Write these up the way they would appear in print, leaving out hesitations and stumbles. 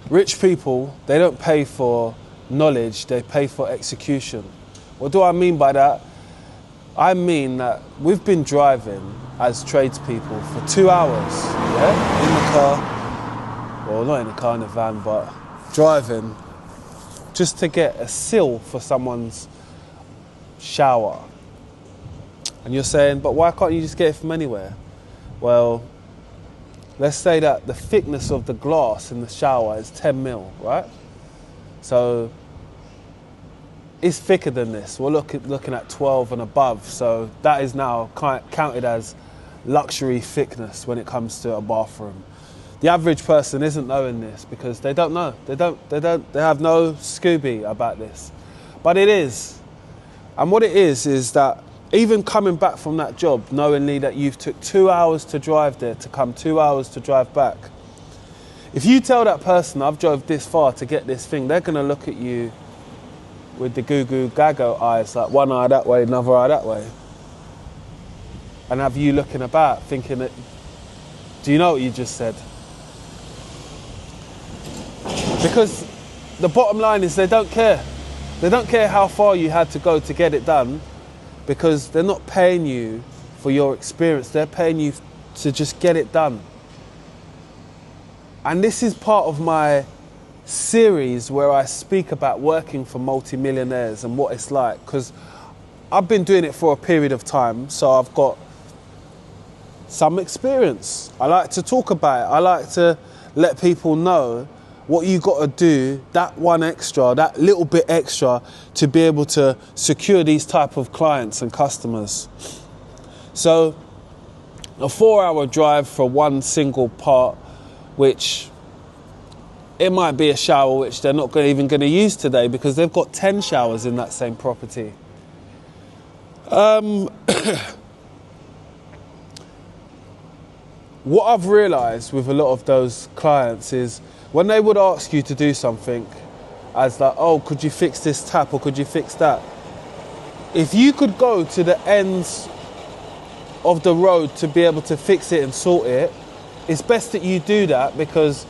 Rich people, they don't pay for knowledge, they pay for execution. What do I mean by that? I mean that we've been driving as tradespeople for 2 hours, yeah, in the car, well, not in the car, in the van, but driving just to get a seal for someone's shower. And you're saying, but why can't you just get it from anywhere? Well, let's say that the thickness of the glass in the shower is 10 mil, right? So it's thicker than this. We're looking at 12 and above. So that is now counted as luxury thickness when it comes to a bathroom. The average person isn't knowing this because they don't know. They have no Scooby about this. But it is. And what it is that even coming back from that job, knowingly that you've took 2 hours to drive there, to come 2 hours to drive back, if you tell that person, I've drove this far to get this thing, they're going to look at you with the goo-goo gago eyes, like one eye that way, another eye that way. And have you looking about, thinking that, do you know what you just said? Because the bottom line is they don't care. They don't care how far you had to go to get it done, because they're not paying you for your experience. They're paying you to just get it done. And this is part of my series where I speak about working for multimillionaires and what it's like, because I've been doing it for a period of time, so I've got some experience. I like to talk about it. I like to let people know what you got to do, that one extra, that little bit extra, to be able to secure these type of clients and customers. So a 4-hour drive for one single part, which it might be a shower which they're not even going to use today because they've got 10 showers in that same property. What I've realised with a lot of those clients is when they would ask you to do something, as like, oh, could you fix this tap or could you fix that? If you could go to the ends of the road to be able to fix it and sort it, it's best that you do that, because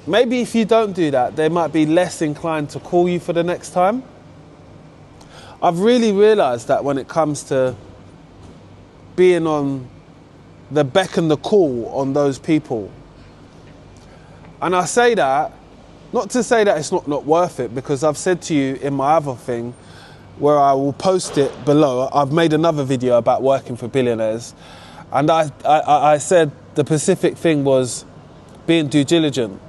maybe if you don't do that, they might be less inclined to call you for the next time. I've really realised that when it comes to being on the beck and the call on those people. And I say that, not to say that it's not worth it, because I've said to you in my other thing, where I will post it below, I've made another video about working for billionaires, and I said the specific thing was being due diligent.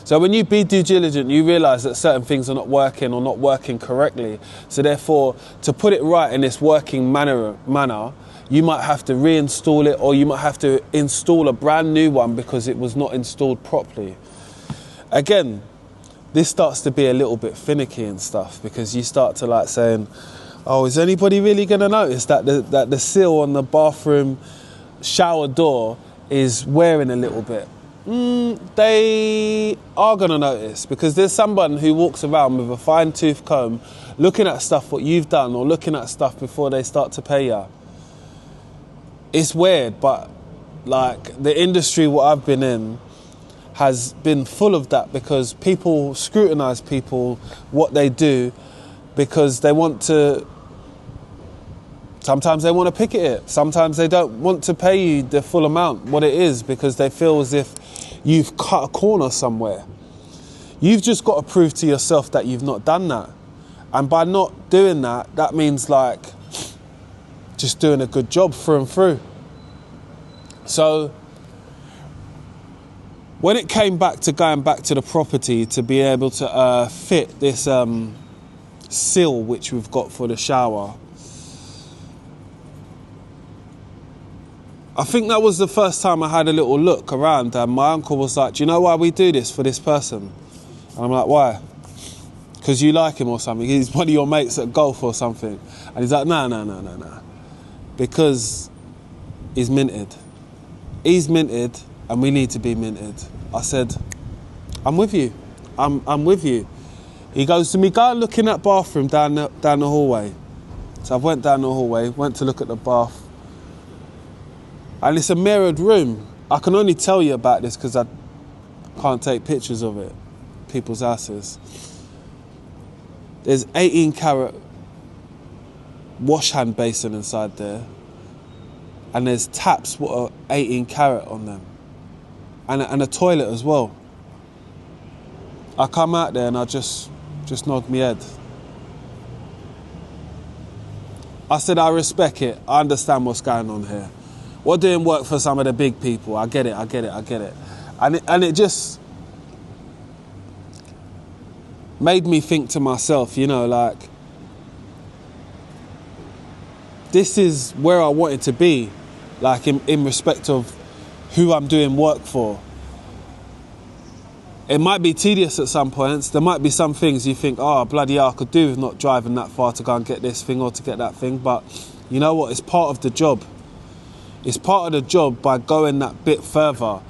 So when you be due diligent, you realise that certain things are not working or not working correctly. So therefore, to put it right in this working manner, you might have to reinstall it, or you might have to install a brand new one because it was not installed properly. Again, this starts to be a little bit finicky and stuff, because you start to like saying, oh, is anybody really going to notice that the sill on the bathroom shower door is wearing a little bit? They are going to notice, because there's someone who walks around with a fine-tooth comb looking at stuff what you've done, or looking at stuff before they start to pay you. It's weird, but like the industry what I've been in has been full of that, because people scrutinise people, what they do, because they want to, sometimes they want to picket it, sometimes they don't want to pay you the full amount, what it is, because they feel as if you've cut a corner somewhere. You've just got to prove to yourself that you've not done that. And by not doing that, that means like just doing a good job through and through. So when it came back to going back to the property to be able to fit this sill which we've got for the shower, I think that was the first time I had a little look around, and my uncle was like, do you know why we do this for this person? And I'm like, why? Because you like him or something? He's one of your mates at golf or something? And he's like, no. Because he's minted. He's minted and we need to be minted. I said, I'm with you. I'm with you. He goes to me, go and look in that bathroom down the hallway. So I went down the hallway, went to look at the bath. And it's a mirrored room. I can only tell you about this because can't take pictures of it, people's houses. There's 18 carat wash hand basin inside there, and there's taps what are 18 carat on them, and a toilet as well. I come out there and I just nod my head. I said, I respect it. I understand what's going on here. We're doing work for some of the big people. I get it. And it just made me think to myself, you know, like, this is where I wanted to be, like in respect of who I'm doing work for. It might be tedious at some points. There might be some things you think, oh, bloody hell, I could do with not driving that far to go and get this thing or to get that thing. But you know what? It's part of the job. It's part of the job by going that bit further.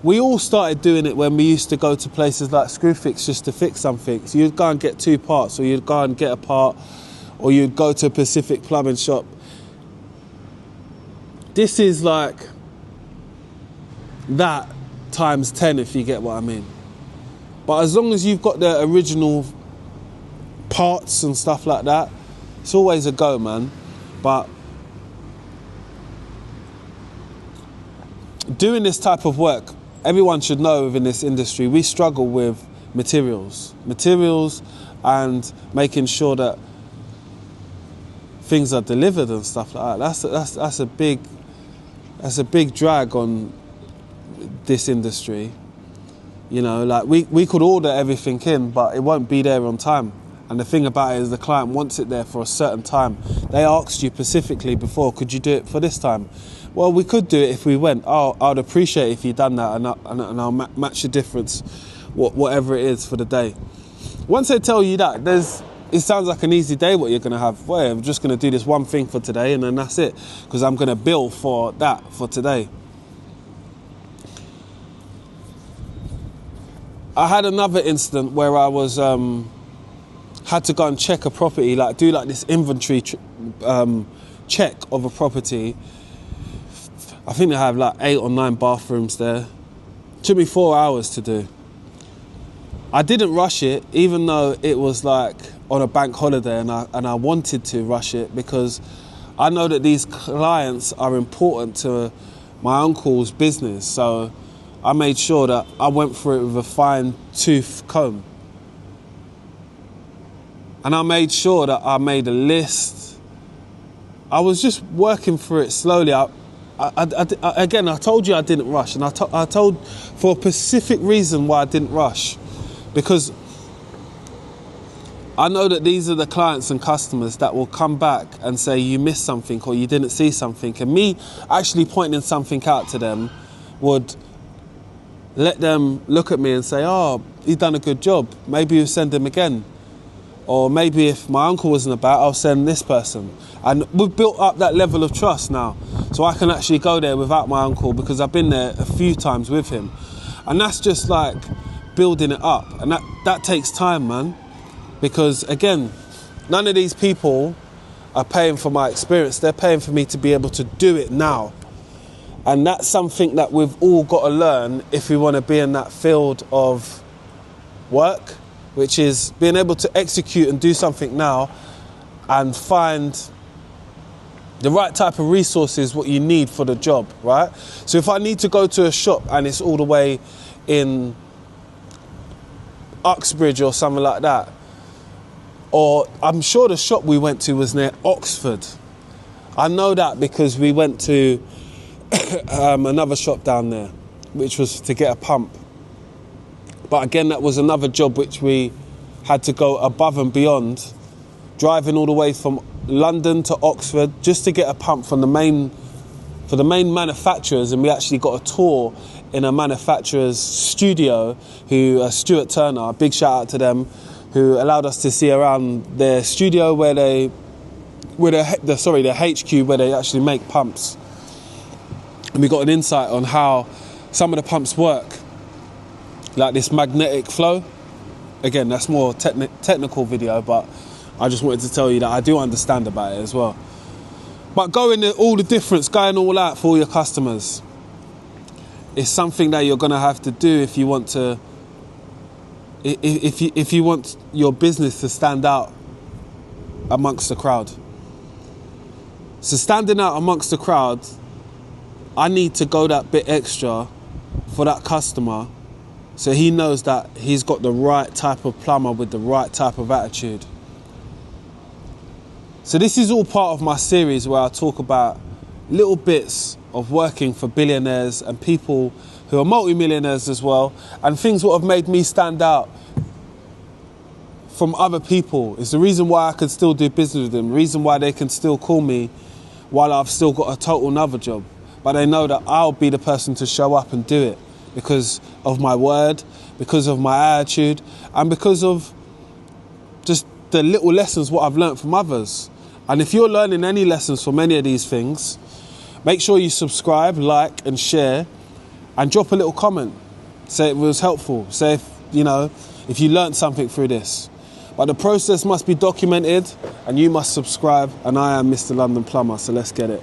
We all started doing it when we used to go to places like Screwfix just to fix something. So you'd go and get 2 parts, or you'd go and get a part, or you'd go to a Pacific plumbing shop. This is like that times 10, if you get what I mean. But as long as you've got the original parts and stuff like that, it's always a go, man. But doing this type of work, everyone should know within this industry, we struggle with materials and making sure that things are delivered and stuff like that. That's a big drag on this industry. You know, like we could order everything in, but it won't be there on time. And the thing about it is the client wants it there for a certain time. They asked you specifically before, could you do it for this time? Well, we could do it if we went. Oh, I'd appreciate if you'd done that, and I'll match the difference, whatever it is for the day. Once they tell you that, it sounds like an easy day what you're going to have. Well, I'm just going to do this one thing for today, and then that's it, because I'm going to bill for that for today. I had another incident where I was had to go and check a property, like do like this inventory check of a property. I think they have like 8 or 9 bathrooms there. Took me 4 hours to do. I didn't rush it, even though it was like on a bank holiday, and I wanted to rush it because I know that these clients are important to my uncle's business. So I made sure that I went through it with a fine-tooth comb. And I made sure that I made a list. I was just working through it slowly. Again, I told you I didn't rush, and I told for a specific reason why I didn't rush, because I know that these are the clients and customers that will come back and say you missed something or you didn't see something, and me actually pointing something out to them would let them look at me and say, oh, you've done a good job, maybe you send him again. Or maybe if my uncle wasn't about, I'll send this person. And we've built up that level of trust now. So I can actually go there without my uncle because I've been there a few times with him. And that's just like building it up. And that takes time, man. Because again, none of these people are paying for my experience. They're paying for me to be able to do it now. And that's something that we've all got to learn if we want to be in that field of work, which is being able to execute and do something now and find the right type of resources, what you need for the job, right? So if I need to go to a shop and it's all the way in Uxbridge or something like that, or I'm sure the shop we went to was near Oxford. I know that because we went to another shop down there, which was to get a pump. But again, that was another job which we had to go above and beyond, driving all the way from London to Oxford just to get a pump from the main manufacturers. And we actually got a tour in a manufacturer's studio, who Stuart Turner, a big shout out to them, who allowed us to see around their studio their HQ where they actually make pumps. And we got an insight on how some of the pumps work. Like this magnetic flow. Again, that's more technical video, but I just wanted to tell you that I do understand about it as well. But going all the difference, going all out for all your customers. it's something that you're going to have to do if you want to, if you want your business to stand out amongst the crowd. So standing out amongst the crowd, I need to go that bit extra for that customer, so he knows that he's got the right type of plumber with the right type of attitude. So this is all part of my series where I talk about little bits of working for billionaires and people who are multi-millionaires as well, and things that have made me stand out from other people. It's the reason why I can still do business with them, the reason why they can still call me while I've still got a total another job. But they know that I'll be the person to show up and do it because of my word, because of my attitude, and because of just the little lessons what I've learned from others. And if you're learning any lessons from any of these things, make sure you subscribe, like and share, and drop a little comment. Say it was helpful. Say if you learned something through this. But the process must be documented, and you must subscribe. And I am Mr. London Plumber, so let's get it.